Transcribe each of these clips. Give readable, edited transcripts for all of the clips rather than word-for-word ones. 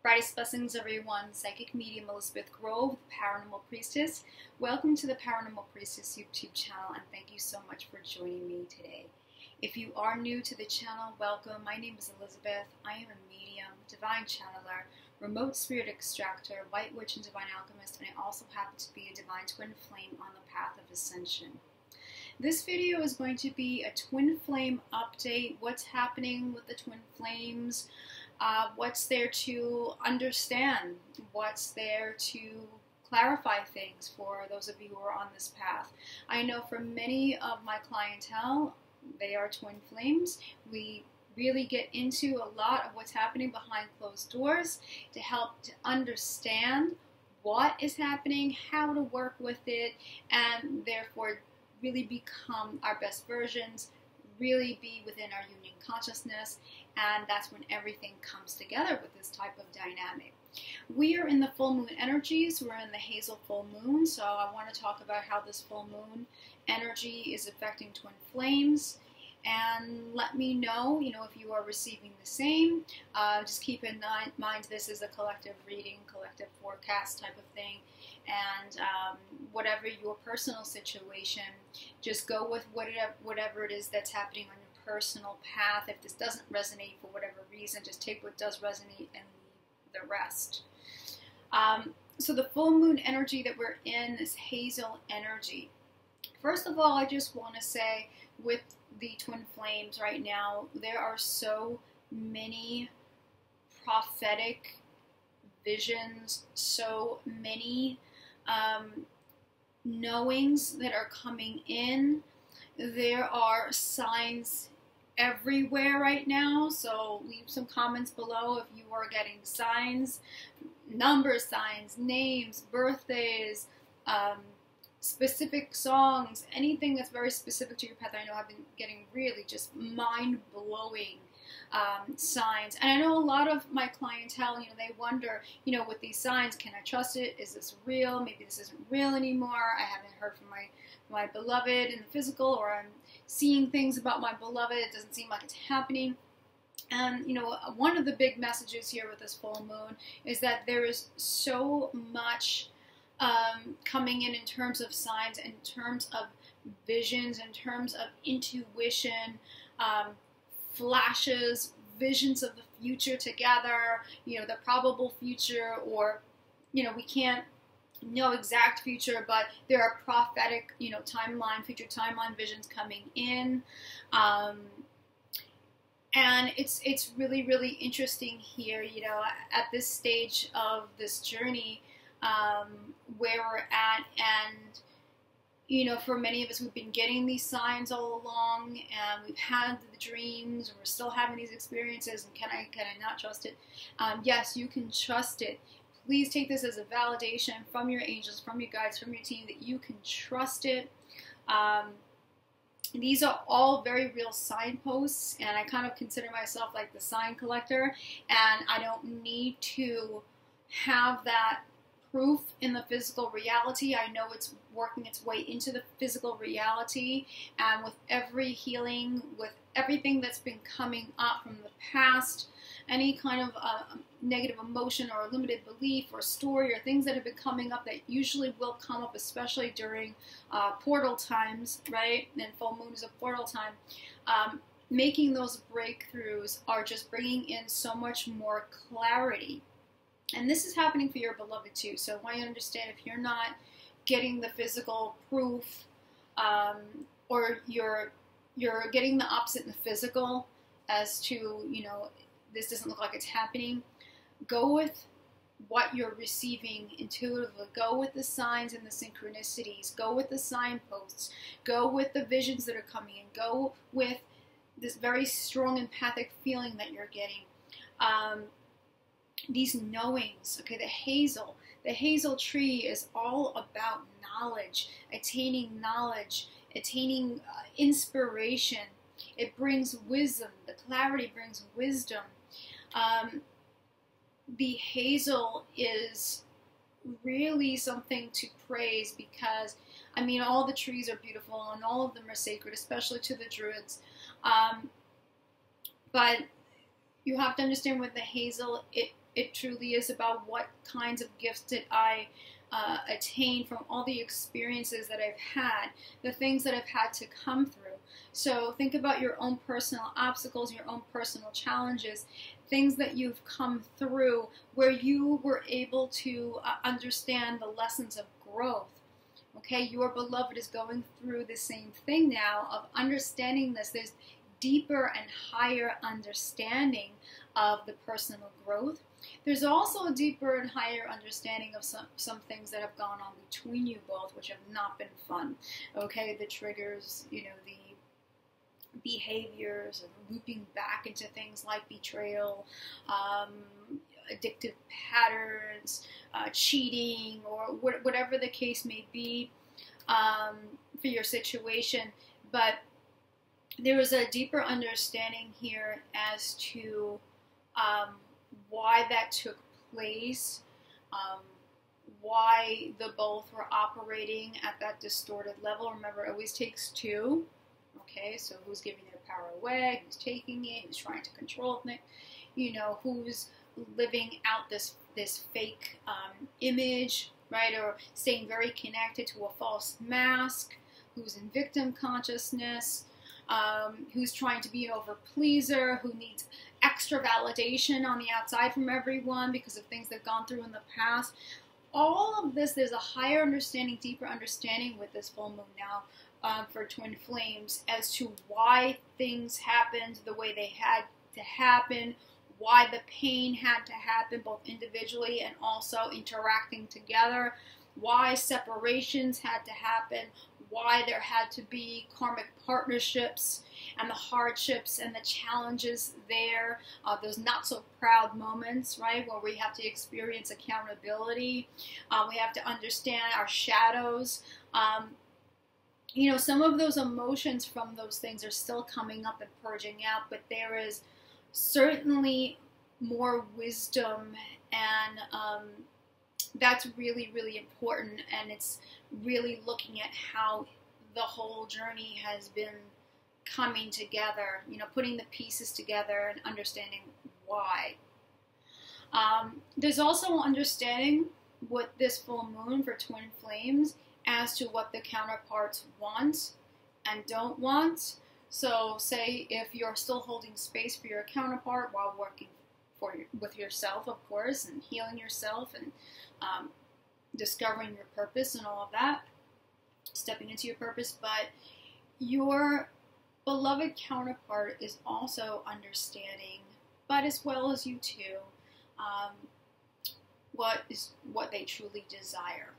Brightest blessings, everyone. Psychic medium Elizabeth Grove, the Paranormal Priestess. Welcome to the Paranormal Priestess YouTube channel, and thank you so much for joining me today. If you are new to the channel, welcome. My name is Elizabeth. I am a medium, divine channeler, remote spirit extractor, white witch, and divine alchemist, and I also happen to be a divine twin flame on the path of ascension. This video is going to be a twin flame update. What's happening with the twin flames? What's there to understand? What's there to clarify things for those of you who are on this path? I know for many of my clientele, they are twin flames. We really get into a lot of what's happening behind closed doors to help to understand what is happening, how to work with it, and therefore really become our best versions, really be within our union consciousness, and that's when everything comes together with this type of dynamic. We are in the full moon energies. We're in the Hazel full moon, so I want to talk about how this full moon energy is affecting twin flames, and let me know, if you are receiving the same. Just keep in mind this is a collective reading, collective forecast type of thing, and whatever your personal situation, just go with whatever it is that's happening on your personal path. If this doesn't resonate for whatever reason, just take what does resonate and leave the rest. So the full moon energy that we're in is Hazel energy. First of all, I just want to say with the twin flames right now, there are so many prophetic visions, so many knowings that are coming in. There are signs everywhere right now, so leave some comments below if you are getting signs, number signs, names, birthdays, specific songs, anything that's very specific to your path. I know I've been getting really just mind-blowing signs, and I know a lot of my clientele, they wonder, with these signs, can I trust it? Is this real? Maybe this isn't real anymore. I haven't heard from my beloved in the physical, or I'm seeing things about my beloved. It doesn't seem like it's happening. And, one of the big messages here with this full moon is that there is so much coming in terms of signs, in terms of visions, in terms of intuition, flashes, visions of the future together, the probable future, or, we can't know exact future, but there are prophetic, timeline, future timeline visions coming in. And it's really, really interesting here, at this stage of this journey, where we're at, and for many of us, we've been getting these signs all along, and we've had the dreams, and we're still having these experiences, and can I not trust it? Yes, you can trust it. Please take this as a validation from your angels, from your guides, from your team, that you can trust it. These are all very real signposts, and I kind of consider myself like the sign collector, and I don't need to have that proof in the physical reality. I know it's working its way into the physical reality, and with every healing, with everything that's been coming up from the past, any kind of negative emotion or limited belief or story or things that have been coming up that usually will come up, especially during portal times, right? And full moon is a portal time. Making those breakthroughs are just bringing in so much more clarity. And this is happening for your beloved too. So I want you to understand, if you're not getting the physical proof, or you're getting the opposite in the physical as to, this doesn't look like it's happening, go with what you're receiving intuitively. Go with the signs and the synchronicities. Go with the signposts. Go with the visions that are coming in. Go with this very strong empathic feeling that you're getting. These knowings, okay, the hazel tree is all about knowledge, attaining inspiration. It brings wisdom. The clarity brings wisdom. The hazel is really something to praise, because, all the trees are beautiful and all of them are sacred, especially to the Druids. But you have to understand, with the hazel, it It truly is about what kinds of gifts did I attain from all the experiences that I've had, the things that I've had to come through. So think about your own personal obstacles, your own personal challenges, things that you've come through where you were able to understand the lessons of growth. Okay, your beloved is going through the same thing now of understanding this. There's deeper and higher understanding of the personal growth. There's also a deeper and higher understanding of some things that have gone on between you both, which have not been fun. Okay, the triggers, you know, the behaviors of looping back into things like betrayal, addictive patterns, cheating, or whatever the case may be for your situation. But there is a deeper understanding here as to why that took place, why the both were operating at that distorted level. Remember, it always takes two. Okay, so who's giving their power away, who's taking it, who's trying to control it, you know, who's living out this fake image, right, or staying very connected to a false mask, who's in victim consciousness, who's trying to be an over-pleaser, who needs extra validation on the outside from everyone because of things they've gone through in the past. All of this, there's a higher understanding, deeper understanding with this full moon now for twin flames as to why things happened the way they had to happen, why the pain had to happen both individually and also interacting together, why separations had to happen, why there had to be karmic partnerships and the hardships and the challenges there, those not so proud moments, right, where we have to experience accountability. We have to understand our shadows. You know, some of those emotions from those things are still coming up and purging out, but there is certainly more wisdom, and that's really, really important. And it's really looking at how the whole journey has been coming together, you know, putting the pieces together and understanding why. There's also understanding with this full moon for twin flames as to what the counterparts want and don't want. So say if you're still holding space for your counterpart while working with yourself, of course, and healing yourself and discovering your purpose and all of that, stepping into your purpose, but your beloved counterpart is also understanding, but as well as you too, what they truly desire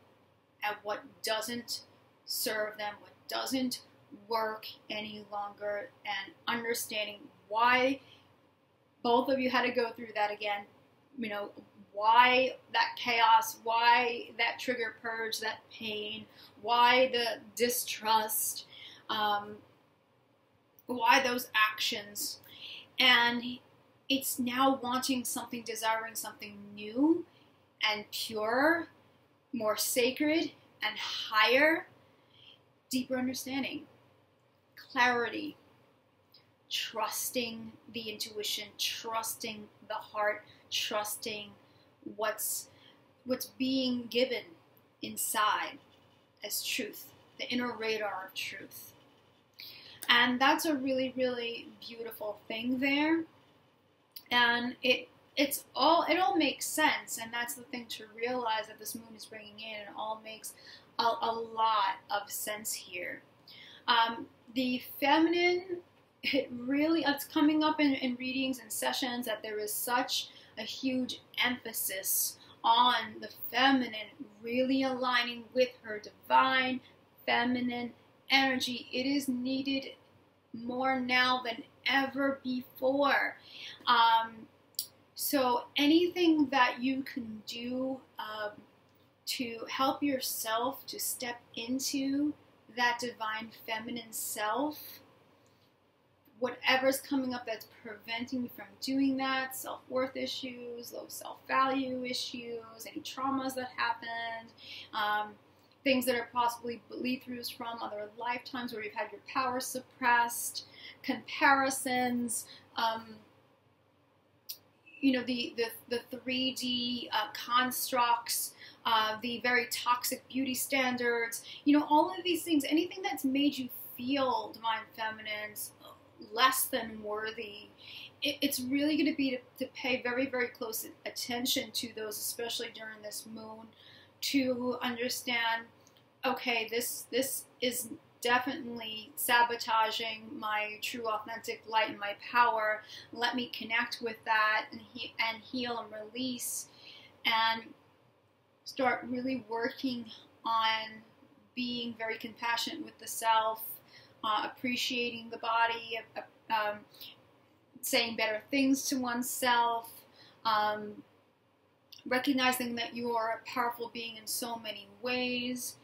and what doesn't serve them, what doesn't work any longer, and understanding why both of you had to go through that again, you know, why that chaos, why that trigger purge, that pain, why the distrust, why those actions. And it's now wanting something, desiring something new and pure, more sacred and higher, deeper understanding, clarity, trusting the intuition, trusting the heart, trusting what's being given inside as truth, the inner radar of truth. And that's a really, really beautiful thing there. And it all makes sense, and that's the thing to realize that this moon is bringing in. It all makes a lot of sense here. The feminine, it's coming up in readings and sessions that there is such a huge emphasis on the feminine really aligning with her divine feminine energy. It is needed more now than ever before. So anything that you can do to help yourself to step into that divine feminine self, whatever's coming up that's preventing you from doing that, self-worth issues, low self-value issues, any traumas that happened, things that are possibly bleed-throughs from other lifetimes where you've had your power suppressed, comparisons, you know, the 3D constructs, the very toxic beauty standards, you know, all of these things, anything that's made you feel, divine feminines, less than worthy, it's really going to be to pay very, very close attention to those, especially during this moon, to understand, okay, this is definitely sabotaging my true authentic light and my power. Let me connect with that and heal and release, and start really working on being very compassionate with the self, appreciating the body, saying better things to oneself, recognizing that you are a powerful being in so many ways,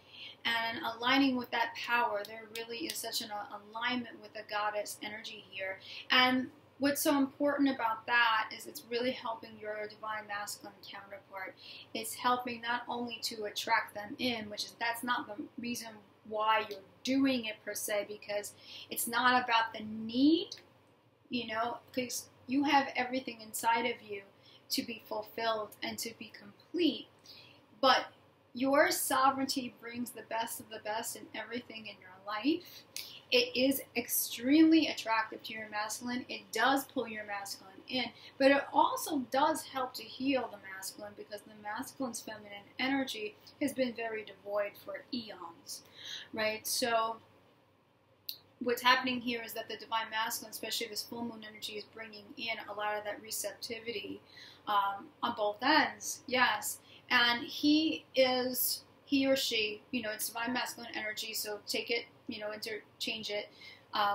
and aligning with that power. There really is such an alignment with the goddess energy here. And what's so important about that is it's really helping your divine masculine counterpart. It's helping not only to attract them in, that's not the reason why you're doing it per se, because it's not about the need, you know, because you have everything inside of you to be fulfilled and to be complete. But your sovereignty brings the best of the best in everything in your life. It is extremely attractive to your masculine. It does pull your masculine in, but it also does help to heal the masculine, because the masculine's feminine energy has been very devoid for eons, right? So what's happening here is that the divine masculine, especially this full moon energy, is bringing in a lot of that receptivity on both ends, yes. And he or she, you know, it's divine masculine energy, so take it, you know, interchange it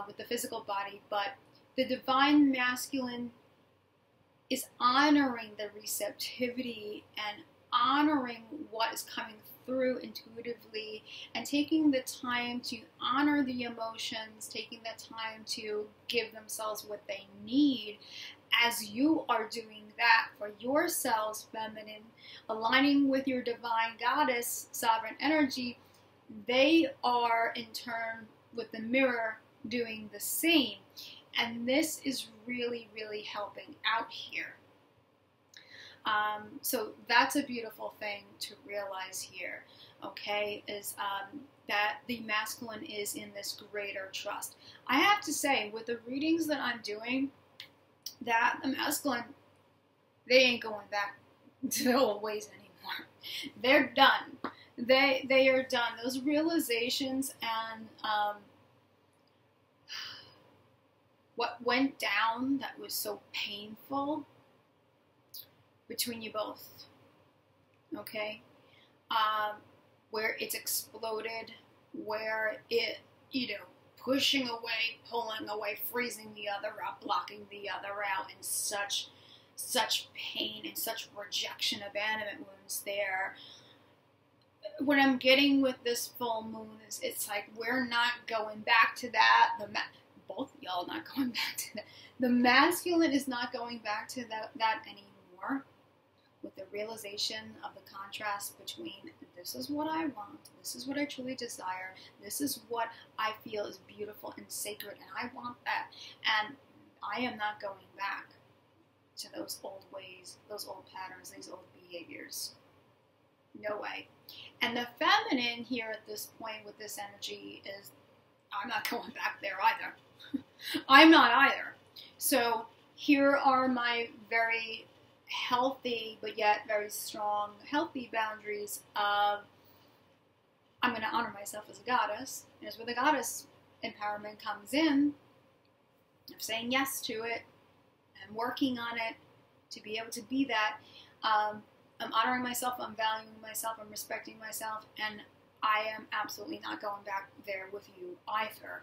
with the physical body, but the divine masculine is honoring the receptivity and honoring what is coming through intuitively, and taking the time to honor the emotions, taking the time to give themselves what they need. As you are doing that for yourselves, feminine, aligning with your divine goddess, sovereign energy, they are in turn with the mirror doing the same. And this is really, really helping out here. So that's a beautiful thing to realize here, okay, is that the masculine is in this greater trust. I have to say, with the readings that I'm doing, that the masculine, they ain't going back to the old ways anymore. They're done. They are done. Those realizations and what went down that was so painful between you both, okay, where it's exploded, where it, you know, pushing away, pulling away, freezing the other up, blocking the other out, and such pain and such rejection, abandonment wounds there. What I'm getting with this full moon is, it's like, we're not going back to that. Both of y'all not going back to that. The masculine is not going back to that anymore, with the realization of the contrast between, this is what I want, this is what I truly desire, this is what I feel is beautiful and sacred, and I want that, and I am not going back to those old ways, those old patterns, these old behaviors. No way. And the feminine here at this point with this energy is, I'm not going back there either. I'm not either. So here are my very healthy, but yet very strong, healthy boundaries of, I'm going to honor myself as a goddess. And as where the goddess empowerment comes in, I'm saying yes to it. I'm working on it to be able to be that. I'm honoring myself, I'm valuing myself, I'm respecting myself, and I am absolutely not going back there with you either.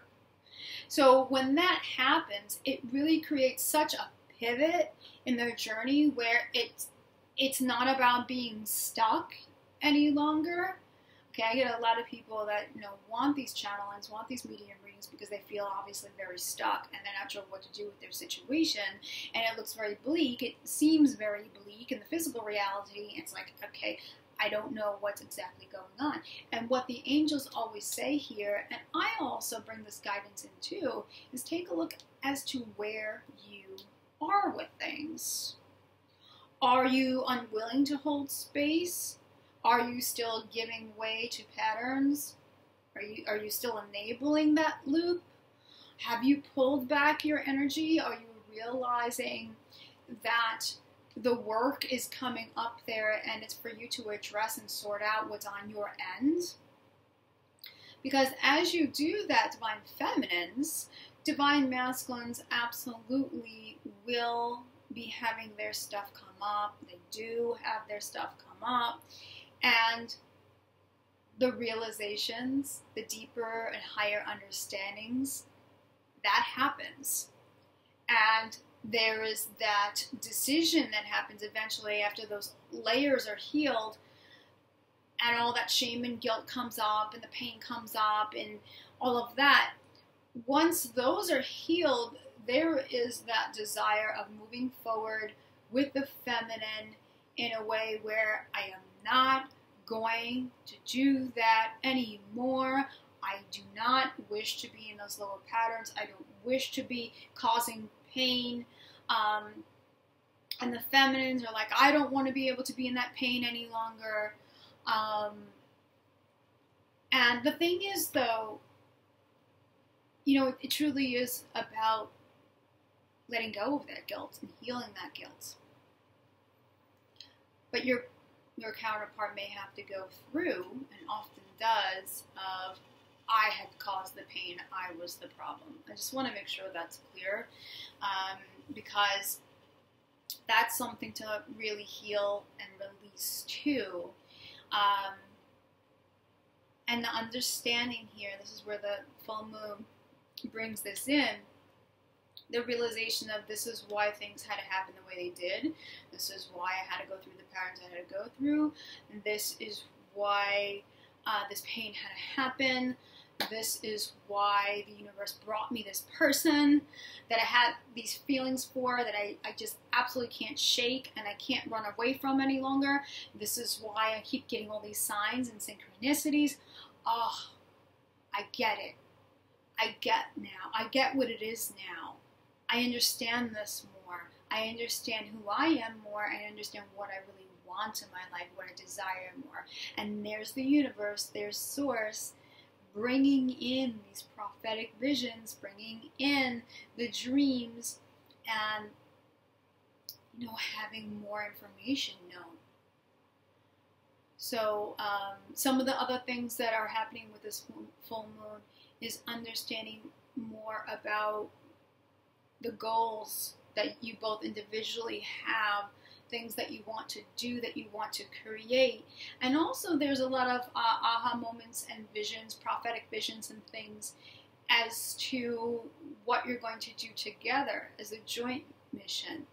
So when that happens, it really creates such a pivot in their journey where it's not about being stuck any longer. Okay, I get a lot of people that, you know, want these channelings, want these medium readings because they feel obviously very stuck and they're not sure what to do with their situation, and it looks very bleak. It seems very bleak in the physical reality. It's like, okay, I don't know what's exactly going on. And what the angels always say here, and I also bring this guidance in too, is take a look as to where you are with things. Are you unwilling to hold space? Are you still giving way to patterns? Are you still enabling that loop? Have you pulled back your energy? Are you realizing that the work is coming up there and it's for you to address and sort out what's on your end? Because as you do that, divine feminines, divine masculines absolutely will be having their stuff come up. They do have their stuff come up. And the realizations, the deeper and higher understandings, that happens. And there is that decision that happens eventually after those layers are healed and all that shame and guilt comes up and the pain comes up and all of that. Once those are healed, there is that desire of moving forward with the feminine in a way where I am not going to do that anymore. I do not wish to be in those lower patterns. I don't wish to be causing pain. And the feminines are like, I don't want to be able to be in that pain any longer. And the thing is, though, you know, it truly is about letting go of that guilt and healing that guilt. But your counterpart may have to go through, and often does, of, I had caused the pain, I was the problem. I just want to make sure that's clear, because that's something to really heal and release too. And the understanding here, this is where the full moon brings this in, the realization of this is why things had to happen the way they did. This is why I had to go through the patterns I had to go through. And this is why this pain had to happen. This is why the universe brought me this person that I had these feelings for, that I just absolutely can't shake and I can't run away from any longer. This is why I keep getting all these signs and synchronicities. Oh, I get it. I get now. I get what it is now. I understand this more. I understand who I am more. I understand what I really want in my life, what I desire more. And there's the universe, there's Source, bringing in these prophetic visions, bringing in the dreams, and, you know, having more information known. So some of the other things that are happening with this full moon is understanding more about the goals that you both individually have, things that you want to do, that you want to create. And also there's a lot of aha moments and visions, prophetic visions and things as to what you're going to do together as a joint mission.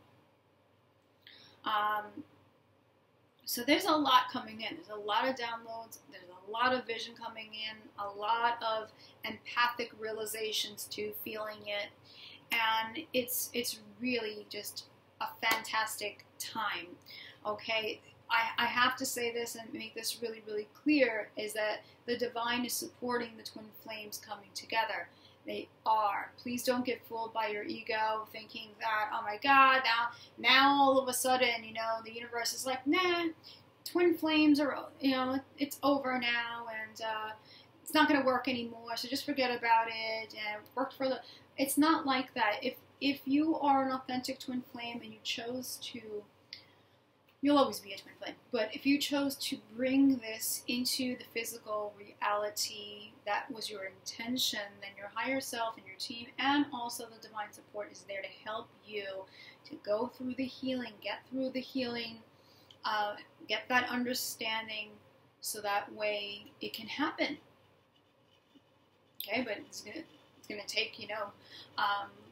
So there's a lot coming in. There's a lot of downloads. There's a lot of vision coming in. A lot of empathic realizations to feeling it. And it's really just a fantastic time. Okay, I have to say this and make this really, really clear, is that the divine is supporting the twin flames coming together. They are. Please don't get fooled by your ego, thinking that, oh my God, now all of a sudden, you know, the universe is like, nah, twin flames are, you know, it's over now, and it's not going to work anymore, so just forget about it, and it worked for the... It's not like that. If you are an authentic twin flame and you chose to, you'll always be a twin flame, but if you chose to bring this into the physical reality, that was your intention, then your higher self and your team and also the divine support is there to help you to go through the healing, get through the healing, get that understanding, so that way it can happen. Okay, but it's going to take, you know,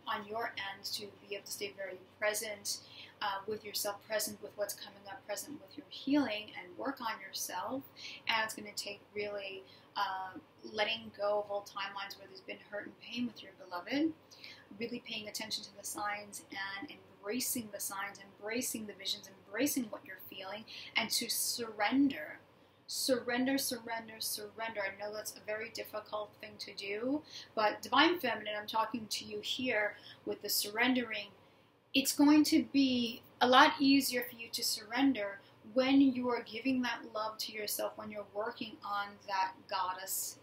on your end to be able to stay very present with yourself, present with what's coming up, present with your healing, and work on yourself. And it's going to take really letting go of all timelines where there's been hurt and pain with your beloved, really paying attention to the signs and embracing the signs, embracing the visions, embracing what you're feeling, and to surrender. Surrender, surrender, surrender. I know that's a very difficult thing to do, but Divine Feminine, I'm talking to you here with the surrendering. It's going to be a lot easier for you to surrender when you are giving that love to yourself, when you're working on that goddess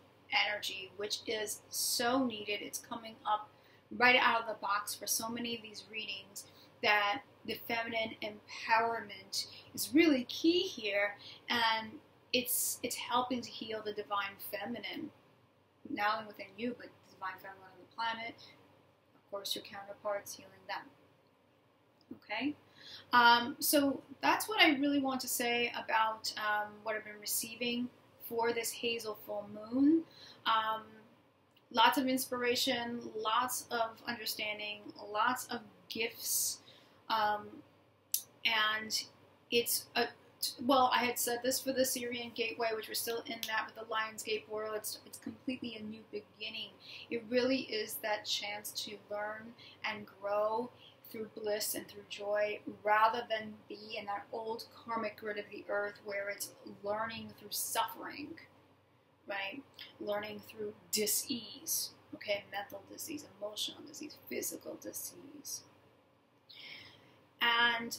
energy, which is so needed. It's coming up right out of the box for so many of these readings, that the feminine empowerment is really key here, and it's helping to heal the divine feminine, not only within you, but the divine feminine on the planet. Of course, your counterparts, healing them. Okay? So that's what I really want to say about what I've been receiving for this Hazel full moon. Lots of inspiration, lots of understanding, lots of gifts, and it's well, I had said this for the Syrian Gateway, which we're still in that with the Lionsgate portal. It's completely a new beginning. It really is that chance to learn and grow through bliss and through joy, rather than be in that old karmic grid of the earth where it's learning through suffering, right? Learning through dis-ease, okay? Mental disease, emotional disease, physical disease. And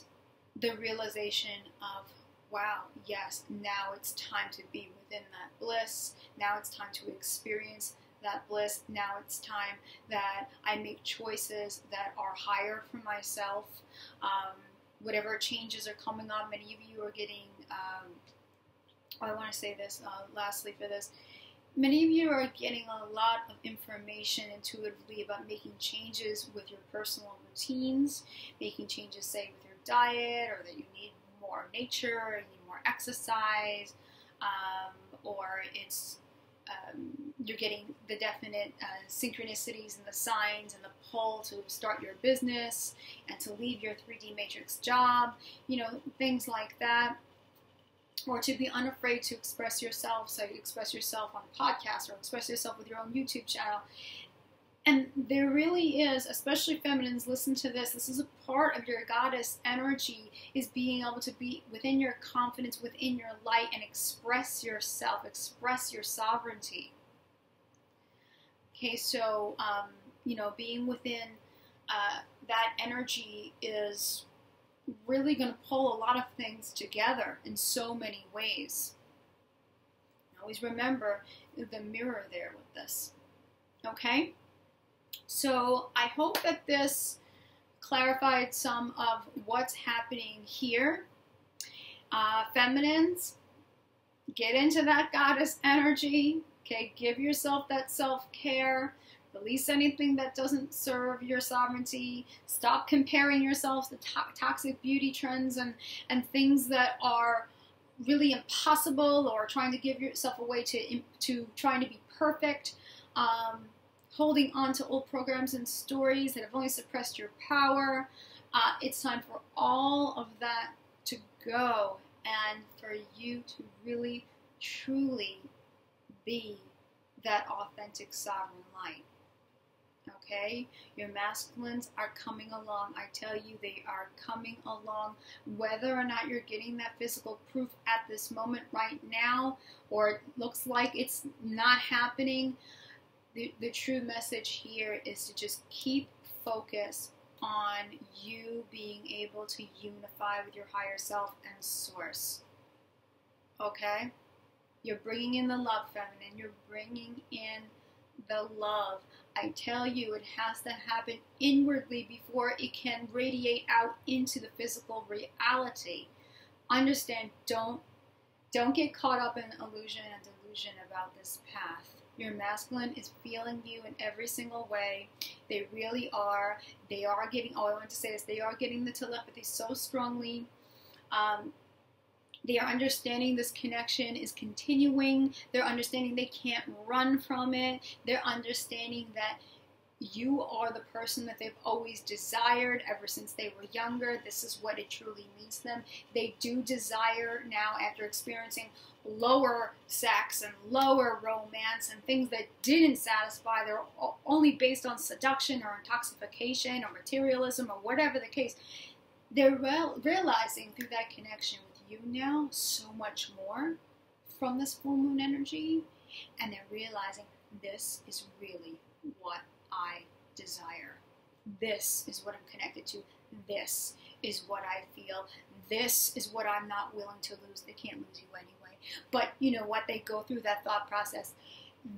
the realization of, wow, yes, now it's time to be within that bliss. Now it's time to experience that bliss. Now it's time that I make choices that are higher for myself. Whatever changes are coming up, many of you are getting, I want to say this lastly for this, many of you are getting a lot of information intuitively about making changes with your personal routines, making changes, say, with your diet, or that you need more nature, or you need more exercise, or it's you're getting the definite synchronicities and the signs and the pull to start your business and to leave your 3D matrix job, you know, things like that. Or to be unafraid to express yourself, so you express yourself on a podcast or express yourself with your own YouTube channel. And there really is, especially feminines, listen to this. This is a part of your goddess energy, is being able to be within your confidence, within your light, and express yourself, express your sovereignty. Okay, so, you know, being within that energy is really going to pull a lot of things together in so many ways. Always remember the mirror there with this. Okay? So I hope that this clarified some of what's happening here. Feminines, get into that goddess energy. Okay, give yourself that self-care. Release anything that doesn't serve your sovereignty. Stop comparing yourself to toxic beauty trends and things that are really impossible, or trying to give yourself away to trying to be perfect. Holding on to old programs and stories that have only suppressed your power. It's time for all of that to go, and for you to really, truly be that authentic sovereign light. Okay? Your masculines are coming along. I tell you, they are coming along. Whether or not you're getting that physical proof at this moment right now, or it looks like it's not happening, the true message here is to just keep focus on you being able to unify with your higher self and source. Okay? You're bringing in the love, feminine. You're bringing in the love. I tell you, it has to happen inwardly before it can radiate out into the physical reality. Understand, don't get caught up in illusion and delusion about this path. Your masculine is feeling you in every single way. They really are. They are getting, oh, I want to say this, they are getting the telepathy so strongly. They are understanding this connection is continuing. They're understanding they can't run from it. They're understanding that you are the person that they've always desired ever since they were younger. This is what it truly means to them. They do desire now, after experiencing lower sex and lower romance and things that didn't satisfy, they're only based on seduction or intoxication or materialism or whatever the case. They're realizing through that connection with you now so much more from this full moon energy, and they're realizing this is really what I desire. This is what I'm connected to. This is what I feel. this is what I'm not willing to lose. They can't lose you anyway. But you know what? They go through that thought process.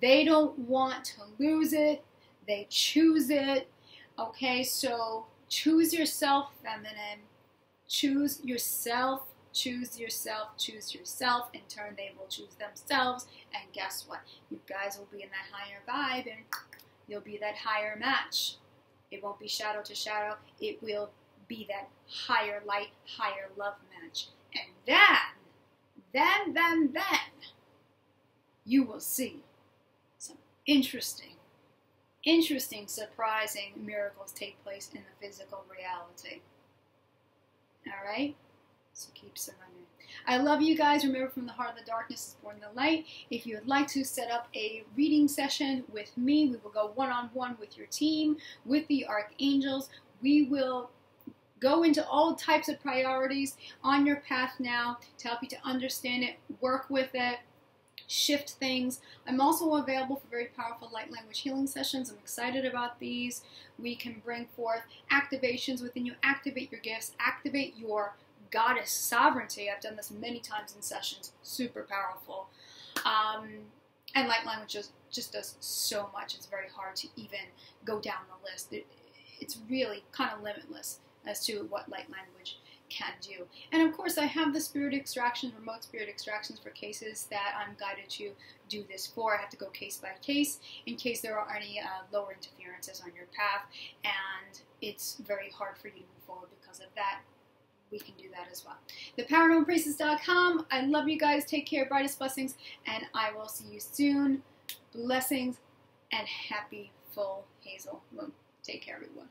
They don't want to lose it. They choose it. Okay, so choose yourself, feminine. Choose yourself. Choose yourself. Choose yourself. In turn, they will choose themselves. And guess what? You guys will be in that higher vibe, and you'll be that higher match. It won't be shadow to shadow. It will be that higher light, higher love match. And then, you will see some interesting, surprising miracles take place in the physical reality. All right? So keep surrendering. I love you guys. Remember, from the heart of the darkness is born the light. If you would like to set up a reading session with me, we will go one-on-one with your team, with the archangels. We will go into all types of priorities on your path now to help you to understand it, work with it, shift things. I'm also available for very powerful light language healing sessions. I'm excited about these. We can bring forth activations within you, activate your gifts, activate your goddess sovereignty. I've done this many times in sessions. Super powerful. And light language just does so much. It's very hard to even go down the list. It's really kind of limitless as to what light language can do. And of course, I have the spirit extractions, remote spirit extractions for cases that I'm guided to do this for. I have to go case by case in case there are any lower interferences on your path, and it's very hard for you to move forward because of that. We can do that as well. TheParanormalPriestess.com. I love you guys. Take care. Brightest blessings. And I will see you soon. Blessings and happy full Hazel moon. Take care, everyone.